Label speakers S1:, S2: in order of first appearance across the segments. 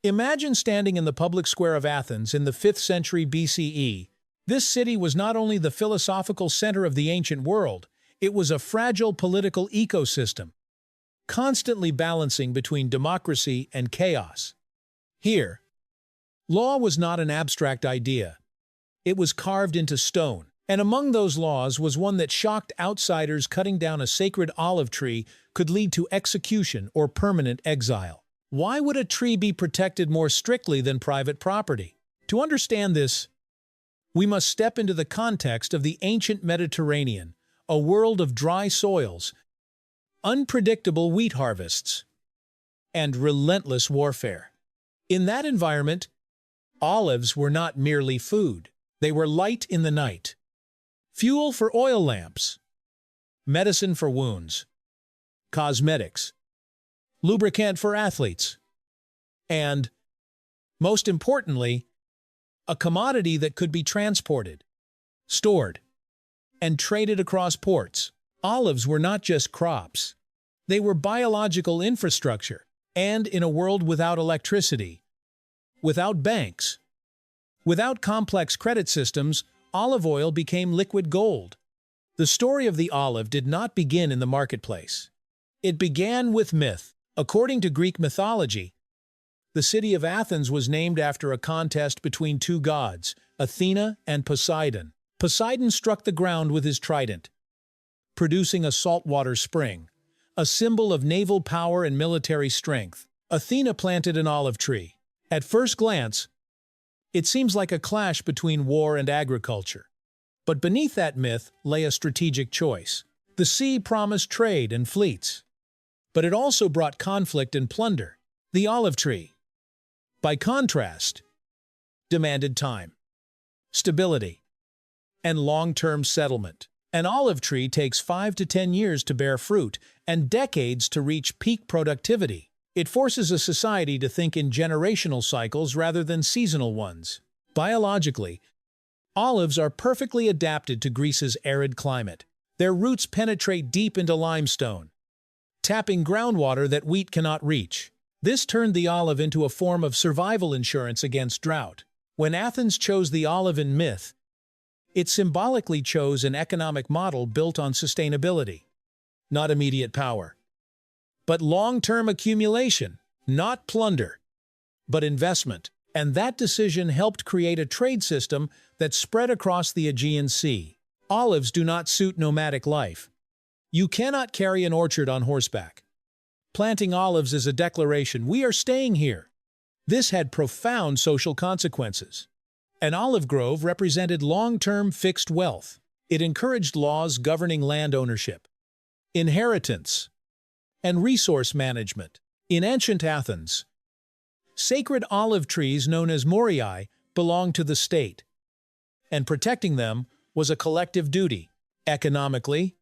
S1: Imagine standing in the public square of Athens in the 5th century BCE. This city was not only the philosophical center of the ancient world, it was a fragile political ecosystem, constantly balancing between democracy and chaos. Here, law was not an abstract idea. It was carved into stone, and among those laws was one that shocked outsiders. Cutting down a sacred olive tree could lead to execution or permanent exile. Why would a tree be protected more strictly than private property? To understand this, we must step into the context of the ancient Mediterranean, a world of dry soils, unpredictable wheat harvests, and relentless warfare. In that environment, olives were not merely food. They were light in the night, fuel for oil lamps, medicine for wounds, cosmetics, lubricant for athletes, and, most importantly, a commodity that could be transported, stored, and traded across ports. Olives were not just crops. They were biological infrastructure, and in a world without electricity, without banks, without complex credit systems, olive oil became liquid gold. The story of the olive did not begin in the marketplace. It began with myth. According to Greek mythology, the city of Athens was named after a contest between two gods, Athena and Poseidon. Poseidon struck the ground with his trident, producing a saltwater spring, a symbol of naval power and military strength. Athena planted an olive tree. At first glance, it seems like a clash between war and agriculture. But beneath that myth lay a strategic choice. The sea promised trade and fleets, but it also brought conflict and plunder. The olive tree, by contrast, demanded time, stability, and long-term settlement. An olive tree takes 5 to 10 years to bear fruit and decades to reach peak productivity. It forces a society to think in generational cycles rather than seasonal ones. Biologically, olives are perfectly adapted to Greece's arid climate. Their roots penetrate deep into limestone, tapping groundwater that wheat cannot reach. This turned the olive into a form of survival insurance against drought. When Athens chose the olive in myth, it symbolically chose an economic model built on sustainability, not immediate power, but long-term accumulation, not plunder, but investment. And that decision helped create a trade system that spread across the Aegean Sea. Olives do not suit nomadic life. You cannot carry an orchard on horseback. Planting olives is a declaration, we are staying here. This had profound social consequences. An olive grove represented long-term fixed wealth. It encouraged laws governing land ownership, inheritance, and resource management. In ancient Athens, sacred olive trees known as moriae belonged to the state, and protecting them was a collective duty. Economically,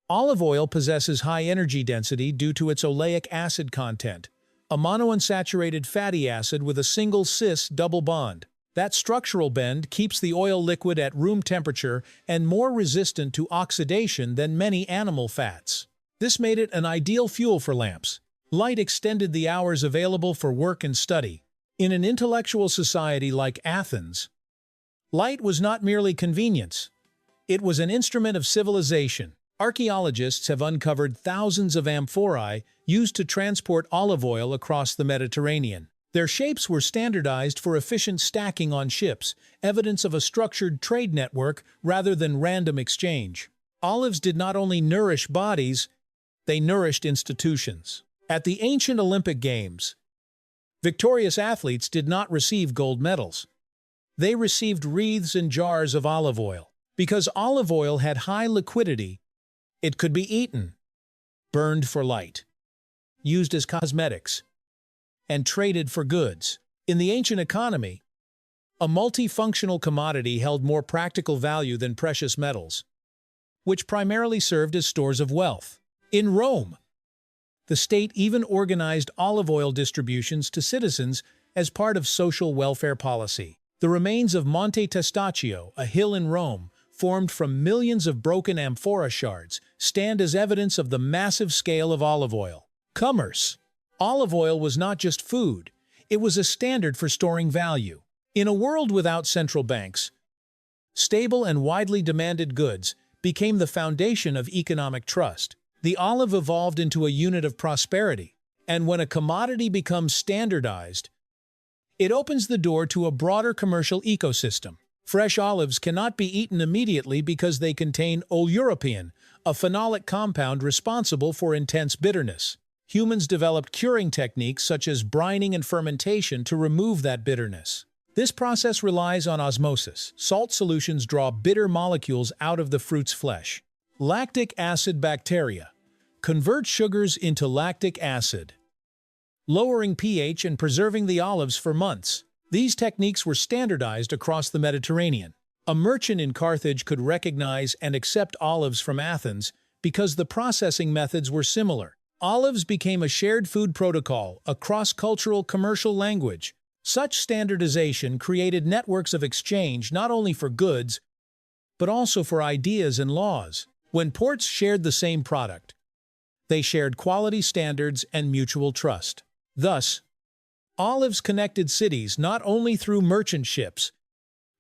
S1: olive oil possesses high energy density due to its oleic acid content, a monounsaturated fatty acid with a single cis double bond. That structural bend keeps the oil liquid at room temperature and more resistant to oxidation than many animal fats. This made it an ideal fuel for lamps. Light extended the hours available for work and study. In an intellectual society like Athens, light was not merely convenience. It was an instrument of civilization. Archaeologists have uncovered thousands of amphorae used to transport olive oil across the Mediterranean. Their shapes were standardized for efficient stacking on ships, evidence of a structured trade network rather than random exchange. Olives did not only nourish bodies, they nourished institutions. At the ancient Olympic Games, victorious athletes did not receive gold medals. They received wreaths and jars of olive oil. Because olive oil had high liquidity, it could be eaten, burned for light, used as cosmetics, and traded for goods. In the ancient economy, a multifunctional commodity held more practical value than precious metals, which primarily served as stores of wealth. In Rome, the state even organized olive oil distributions to citizens as part of social welfare policy. The remains of Monte Testaccio, a hill in Rome, formed from millions of broken amphora shards, stand as evidence of the massive scale of olive oil. Commerce. Olive oil was not just food, It was a standard for storing value. In a world without central banks, stable and widely demanded goods became the foundation of economic trust. The olive evolved into a unit of prosperity, and when a commodity becomes standardized, it opens the door to a broader commercial ecosystem. Fresh olives cannot be eaten immediately because they contain oleuropein, a phenolic compound responsible for intense bitterness. Humans developed curing techniques such as brining and fermentation to remove that bitterness. This process relies on osmosis. Salt solutions draw bitter molecules out of the fruit's flesh. Lactic acid bacteria convert sugars into lactic acid, lowering pH and preserving the olives for months. These techniques were standardized across the Mediterranean. A merchant in Carthage could recognize and accept olives from Athens because the processing methods were similar. Olives became a shared food protocol, a cross-cultural commercial language. Such standardization created networks of exchange not only for goods, but also for ideas and laws. When ports shared the same product, they shared quality standards and mutual trust. Thus, olives connected cities not only through merchant ships,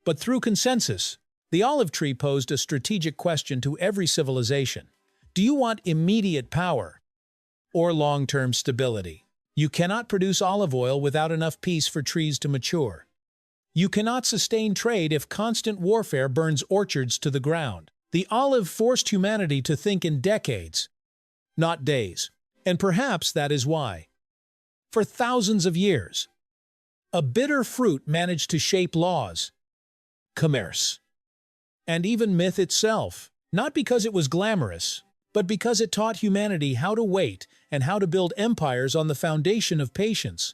S1: but through consensus. The olive tree posed a strategic question to every civilization. Do you want immediate power or long-term stability? You cannot produce olive oil without enough peace for trees to mature. You cannot sustain trade if constant warfare burns orchards to the ground. The olive forced humanity to think in decades, not days. And perhaps that is why, for thousands of years, a bitter fruit managed to shape laws, commerce, and even myth itself, not because it was glamorous, but because it taught humanity how to wait and how to build empires on the foundation of patience.